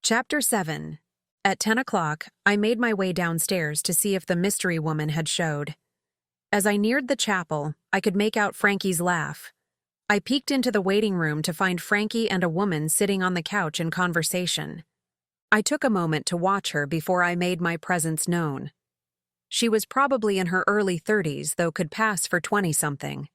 Chapter 7. At 10 o'clock, I made my way downstairs to see if the mystery woman had showed. As I neared the chapel, I could make out Frankie's laugh. I peeked into the waiting room to find Frankie and a woman sitting on the couch in conversation. I took a moment to watch her before I made my presence known. She was probably in her early 30s, though could pass for 20-something.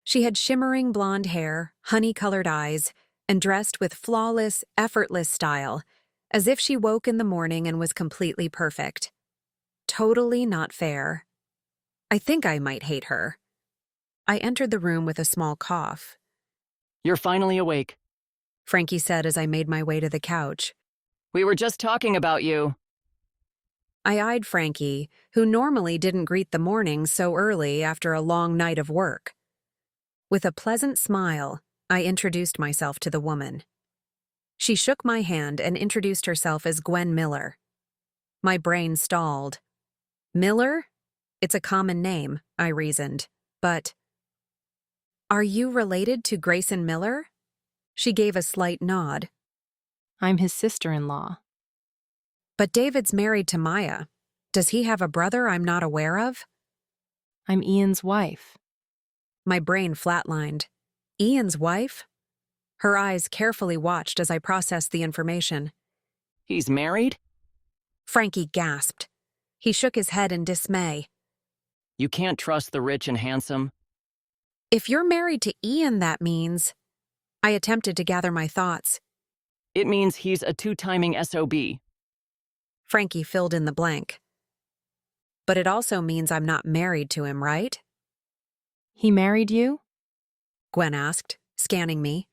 She had shimmering blonde hair, honey-colored eyes, and dressed with flawless, effortless style, as if she woke in the morning and was completely perfect. Totally not fair. I think I might hate her. I entered the room with a small cough. "You're finally awake," Frankie said as I made my way to the couch. "We were just talking about you." I eyed Frankie, who normally didn't greet the morning so early after a long night of work. With a pleasant smile, I introduced myself to the woman. She shook my hand and introduced herself as Gwen Miller. My brain stalled. Miller? It's a common name, I reasoned, but... Are you related to Grayson Miller? She gave a slight nod. I'm his sister-in-law. But David's married to Maya. Does he have a brother I'm not aware of? I'm Ian's wife. My brain flatlined. Ian's wife? Her eyes carefully watched as I processed the information. "He's married?" Frankie gasped. He shook his head in dismay. "You can't trust the rich and handsome." If you're married to Ian, that means... I attempted to gather my thoughts. "It means he's a two-timing SOB." Frankie filled in the blank. But it also means I'm not married to him, right? He married you? Gwen asked, scanning me.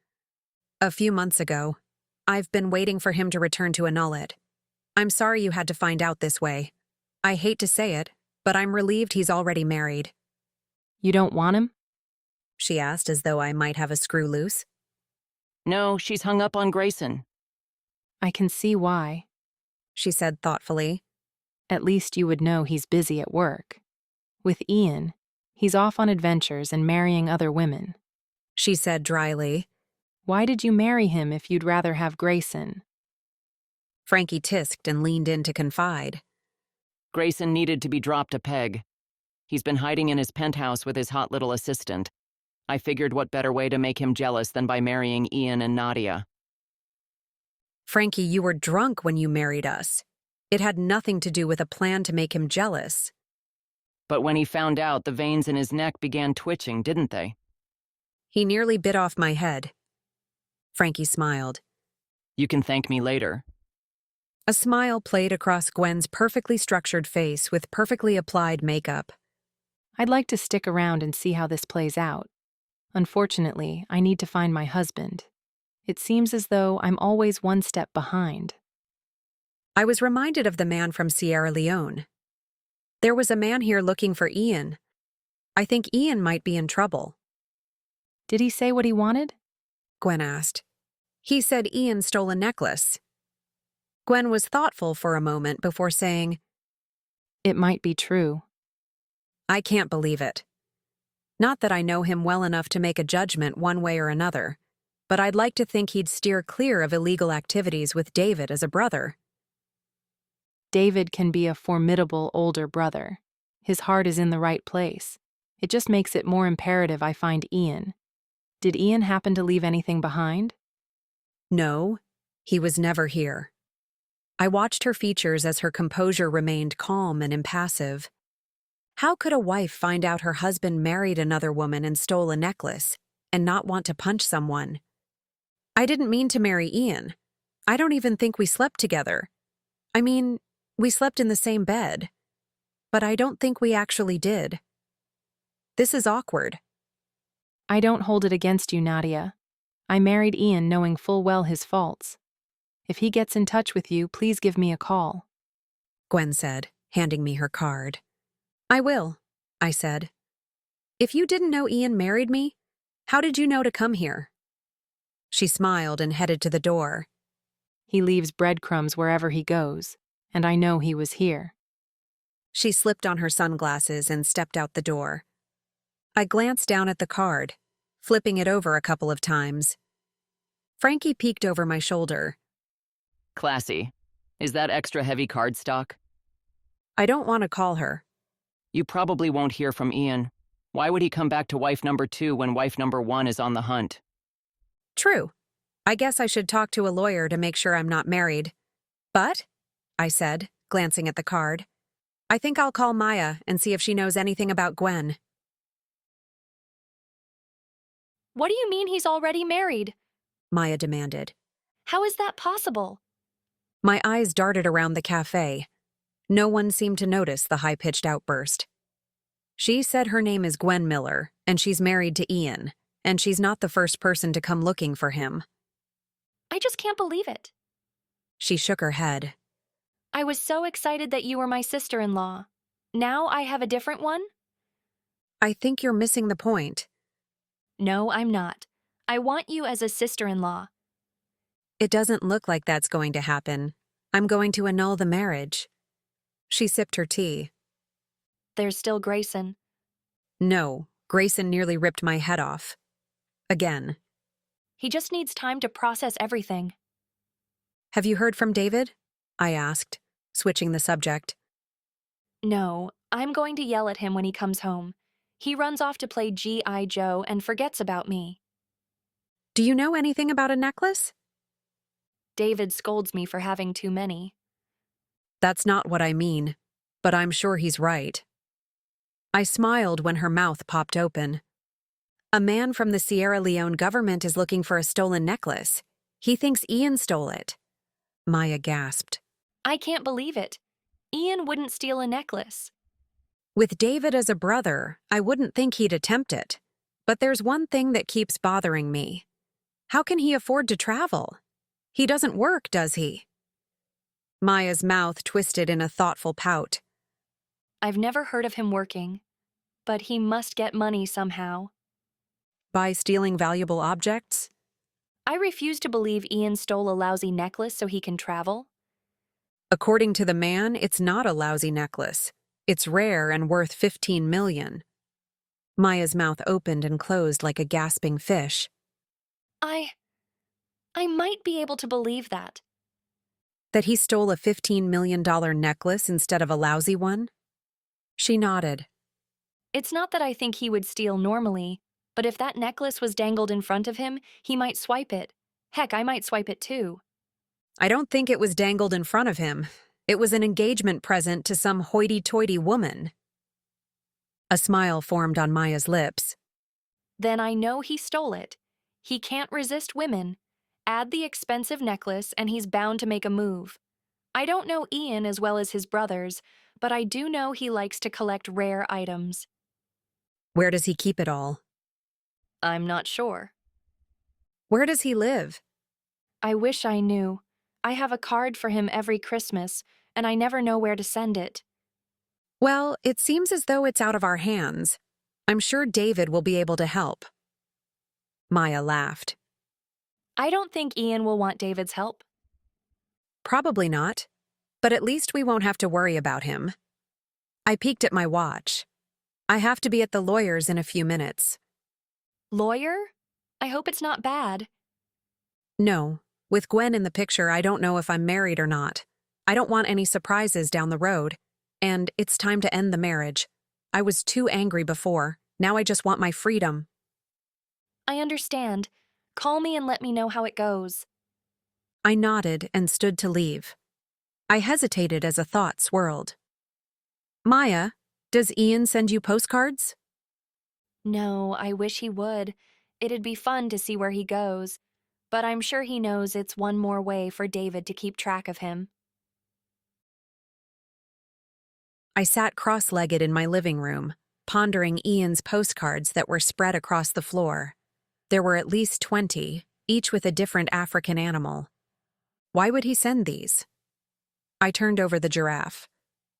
A few months ago. I've been waiting for him to return to annul it. I'm sorry you had to find out this way. I hate to say it, but I'm relieved he's already married. You don't want him? She asked as though I might have a screw loose. "No, she's hung up on Grayson." I can see why. She said thoughtfully. At least you would know he's busy at work. With Ian, he's off on adventures and marrying other women. She said dryly. Why did you marry him if you'd rather have Grayson? Frankie tisked and leaned in to confide. "Grayson needed to be dropped a peg. He's been hiding in his penthouse with his hot little assistant. I figured what better way to make him jealous than by marrying Ian and Nadia." Frankie, you were drunk when you married us. It had nothing to do with a plan to make him jealous. "But when he found out, the veins in his neck began twitching, didn't they?" He nearly bit off my head. Frankie smiled. "You can thank me later." A smile played across Gwen's perfectly structured face with perfectly applied makeup. I'd like to stick around and see how this plays out. Unfortunately, I need to find my husband. It seems as though I'm always one step behind. I was reminded of the man from Sierra Leone. There was a man here looking for Ian. I think Ian might be in trouble. Did he say what he wanted? Gwen asked. He said Ian stole a necklace. Gwen was thoughtful for a moment before saying, It might be true. I can't believe it. Not that I know him well enough to make a judgment one way or another, but I'd like to think he'd steer clear of illegal activities with David as a brother. David can be a formidable older brother. His heart is in the right place. It just makes it more imperative I find Ian. Did Ian happen to leave anything behind? No, he was never here. I watched her features as her composure remained calm and impassive. How could a wife find out her husband married another woman and stole a necklace, and not want to punch someone? I didn't mean to marry Ian. I don't even think we slept together. I mean, we slept in the same bed. But I don't think we actually did. This is awkward. I don't hold it against you, Nadia. I married Ian knowing full well his faults. If he gets in touch with you, please give me a call. Gwen said, handing me her card. I will, I said. If you didn't know Ian married me, how did you know to come here? She smiled and headed to the door. He leaves breadcrumbs wherever he goes, and I know he was here. She slipped on her sunglasses and stepped out the door. I glanced down at the card, flipping it over a couple of times. Frankie peeked over my shoulder. Classy. Is that extra heavy cardstock? I don't want to call her. You probably won't hear from Ian. Why would he come back to wife number 2 when wife number 1 is on the hunt? True. I guess I should talk to a lawyer to make sure I'm not married. But, I said, glancing at the card, I think I'll call Maya and see if she knows anything about Gwen. What do you mean he's already married? Maya demanded. How is that possible? My eyes darted around the cafe. No one seemed to notice the high-pitched outburst. She said her name is Gwen Miller, and she's married to Ian, and she's not the first person to come looking for him. I just can't believe it. She shook her head. I was so excited that you were my sister-in-law. Now I have a different one? I think you're missing the point. No, I'm not. I want you as a sister-in-law. It doesn't look like that's going to happen. I'm going to annul the marriage. She sipped her tea. There's still Grayson. No, Grayson nearly ripped my head off. Again. He just needs time to process everything. Have you heard from David? I asked, switching the subject. No, I'm going to yell at him when he comes home. He runs off to play G.I. Joe and forgets about me. Do you know anything about a necklace? David scolds me for having too many. That's not what I mean, but I'm sure he's right. I smiled when her mouth popped open. A man from the Sierra Leone government is looking for a stolen necklace. He thinks Ian stole it. Maya gasped. I can't believe it. Ian wouldn't steal a necklace. With David as a brother, I wouldn't think he'd attempt it. But there's one thing that keeps bothering me. How can he afford to travel? He doesn't work, does he? Maya's mouth twisted in a thoughtful pout. I've never heard of him working, but he must get money somehow. By stealing valuable objects? I refuse to believe Ian stole a lousy necklace so he can travel. According to the man, it's not a lousy necklace. It's rare and worth $15 million. Maya's mouth opened and closed like a gasping fish. I might be able to believe that. That he stole a $15 million necklace instead of a lousy one? She nodded. It's not that I think he would steal normally, but if that necklace was dangled in front of him, he might swipe it. Heck, I might swipe it too. I don't think it was dangled in front of him. It was an engagement present to some hoity-toity woman. A smile formed on Maya's lips. Then I know he stole it. He can't resist women. Add the expensive necklace and he's bound to make a move. I don't know Ian as well as his brothers, but I do know he likes to collect rare items. Where does he keep it all? I'm not sure. Where does he live? I wish I knew. I have a card for him every Christmas, and I never know where to send it. Well, it seems as though it's out of our hands. I'm sure David will be able to help. Maya laughed. I don't think Ian will want David's help. Probably not, but at least we won't have to worry about him. I peeked at my watch. I have to be at the lawyer's in a few minutes. Lawyer? I hope it's not bad. No, with Gwen in the picture, I don't know if I'm married or not. I don't want any surprises down the road, and it's time to end the marriage. I was too angry before. Now I just want my freedom. I understand. Call me and let me know how it goes. I nodded and stood to leave. I hesitated as a thought swirled. Maya, does Ian send you postcards? No, I wish he would. It'd be fun to see where he goes. But I'm sure he knows it's one more way for David to keep track of him. I sat cross-legged in my living room, pondering Ian's postcards that were spread across the floor. There were at least 20, each with a different African animal. Why would he send these? I turned over the giraffe.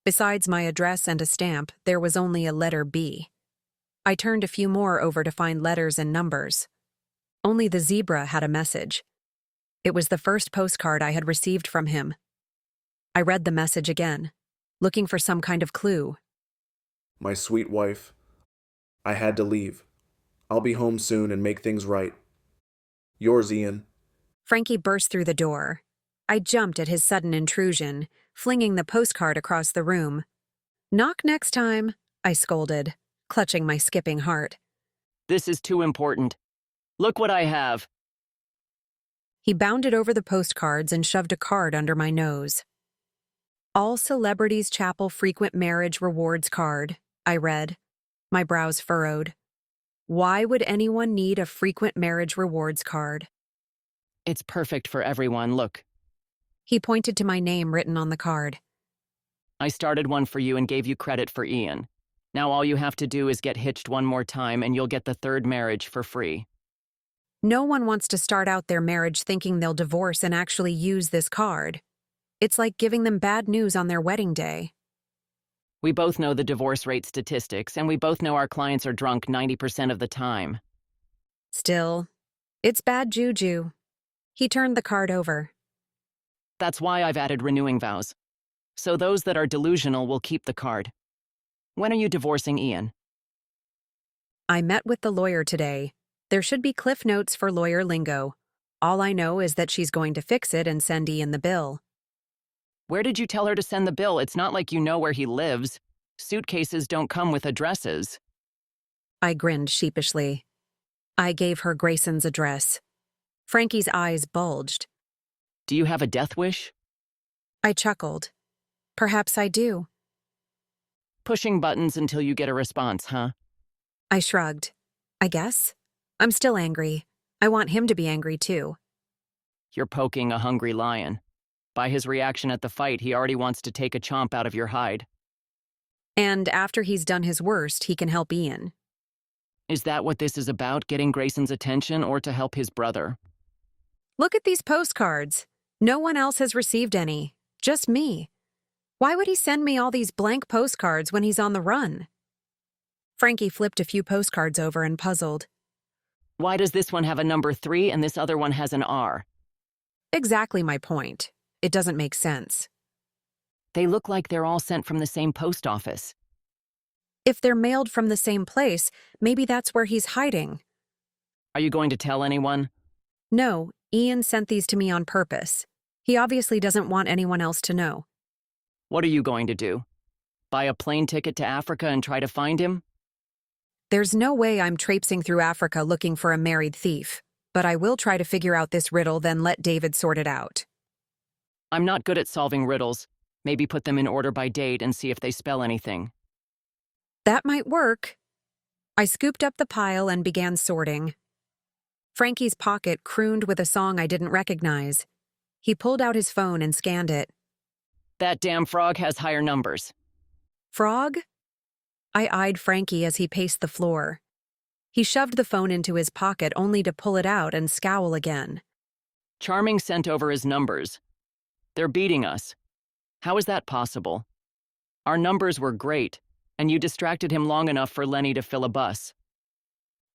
Besides my address and a stamp, there was only a letter B. I turned a few more over to find letters and numbers. Only the zebra had a message. It was the first postcard I had received from him. I read the message again, looking for some kind of clue. My sweet wife, I had to leave. I'll be home soon and make things right. Yours, Ian. Frankie burst through the door. I jumped at his sudden intrusion, flinging the postcard across the room. "Knock next time," I scolded, clutching my skipping heart. This is too important. Look what I have. He bounded over the postcards and shoved a card under my nose. "All Celebrities Chapel Frequent Marriage Rewards Card," I read, my brows furrowed. Why would anyone need a frequent marriage rewards card? It's perfect for everyone, look. He pointed to my name written on the card. I started one for you and gave you credit for Ian. Now all you have to do is get hitched one more time and you'll get the third marriage for free. No one wants to start out their marriage thinking they'll divorce and actually use this card. It's like giving them bad news on their wedding day. We both know the divorce rate statistics, and we both know our clients are drunk 90% of the time. Still, it's bad juju. He turned the card over. That's why I've added renewing vows. So those that are delusional will keep the card. When are you divorcing Ian? I met with the lawyer today. There should be cliff notes for lawyer lingo. All I know is that she's going to fix it and send Ian the bill. Where did you tell her to send the bill? It's not like you know where he lives. Suitcases don't come with addresses. I grinned sheepishly. I gave her Grayson's address. Frankie's eyes bulged. Do you have a death wish? I chuckled. Perhaps I do. Pushing buttons until you get a response, huh? I shrugged. I guess. I'm still angry. I want him to be angry too. You're poking a hungry lion. By his reaction at the fight, he already wants to take a chomp out of your hide. And after he's done his worst, he can help Ian. Is that what this is about, getting Grayson's attention or to help his brother? Look at these postcards. No one else has received any. Just me. Why would he send me all these blank postcards when he's on the run? Frankie flipped a few postcards over and puzzled. Why does this one have a number 3 and this other one has an R? Exactly my point. It doesn't make sense. They look like they're all sent from the same post office. If they're mailed from the same place, maybe that's where he's hiding. Are you going to tell anyone? No, Ian sent these to me on purpose. He obviously doesn't want anyone else to know. What are you going to do? Buy a plane ticket to Africa and try to find him? There's no way I'm traipsing through Africa looking for a married thief, but I will try to figure out this riddle, then let David sort it out. I'm not good at solving riddles. Maybe put them in order by date and see if they spell anything. That might work. I scooped up the pile and began sorting. Frankie's pocket crooned with a song I didn't recognize. He pulled out his phone and scanned it. That damn frog has higher numbers. Frog? I eyed Frankie as he paced the floor. He shoved the phone into his pocket only to pull it out and scowl again. Charming sent over his numbers. They're beating us. How is that possible? Our numbers were great, and you distracted him long enough for Lenny to fill a bus.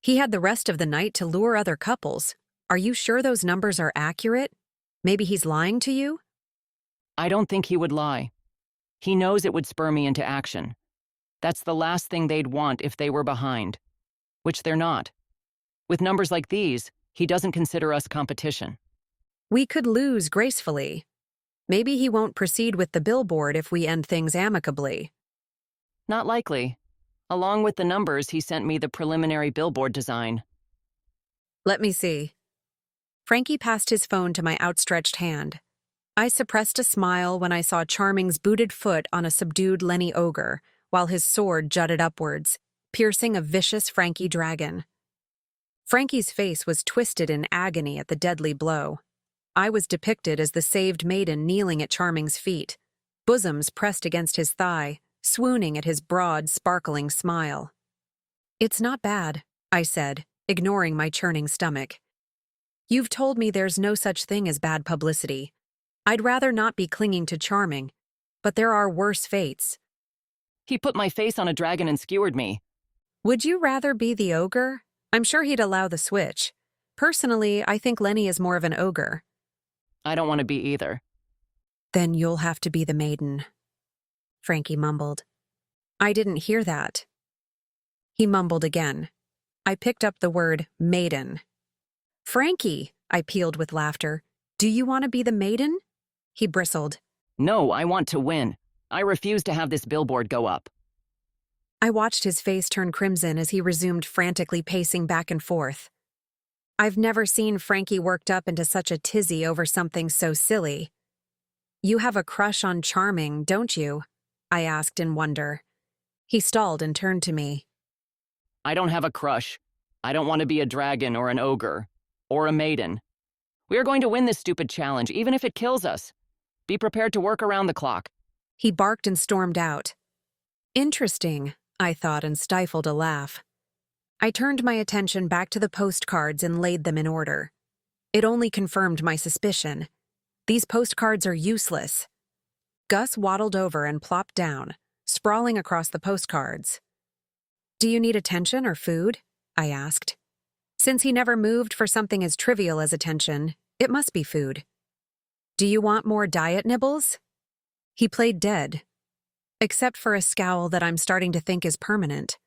He had the rest of the night to lure other couples. Are you sure those numbers are accurate? Maybe he's lying to you? I don't think he would lie. He knows it would spur me into action. That's the last thing they'd want if they were behind, which they're not. With numbers like these, he doesn't consider us competition. We could lose gracefully. Maybe he won't proceed with the billboard if we end things amicably. Not likely. Along with the numbers, he sent me the preliminary billboard design. Let me see. Frankie passed his phone to my outstretched hand. I suppressed a smile when I saw Charming's booted foot on a subdued Lenny ogre, while his sword jutted upwards, piercing a vicious Frankie dragon. Frankie's face was twisted in agony at the deadly blow. I was depicted as the saved maiden kneeling at Charming's feet, bosoms pressed against his thigh, swooning at his broad, sparkling smile. It's not bad, I said, ignoring my churning stomach. You've told me there's no such thing as bad publicity. I'd rather not be clinging to Charming, but there are worse fates. He put my face on a dragon and skewered me. Would you rather be the ogre? I'm sure he'd allow the switch. Personally, I think Lenny is more of an ogre. I don't want to be either. Then you'll have to be the maiden, Frankie mumbled. I didn't hear that. He mumbled again. I picked up the word maiden. Frankie, I pealed with laughter. Do you want to be the maiden? He bristled. No, I want to win. I refuse to have this billboard go up. I watched his face turn crimson as he resumed frantically pacing back and forth. I've never seen Frankie worked up into such a tizzy over something so silly. You have a crush on Charming, don't you? I asked in wonder. He stalled and turned to me. I don't have a crush. I don't want to be a dragon or an ogre. Or a maiden. We are going to win this stupid challenge, even if it kills us. Be prepared to work around the clock. He barked and stormed out. Interesting, I thought and stifled a laugh. I turned my attention back to the postcards and laid them in order. It only confirmed my suspicion. These postcards are useless. Gus waddled over and plopped down, sprawling across the postcards. Do you need attention or food? I asked. Since he never moved for something as trivial as attention, it must be food. Do you want more diet nibbles? He played dead, except for a scowl that I'm starting to think is permanent.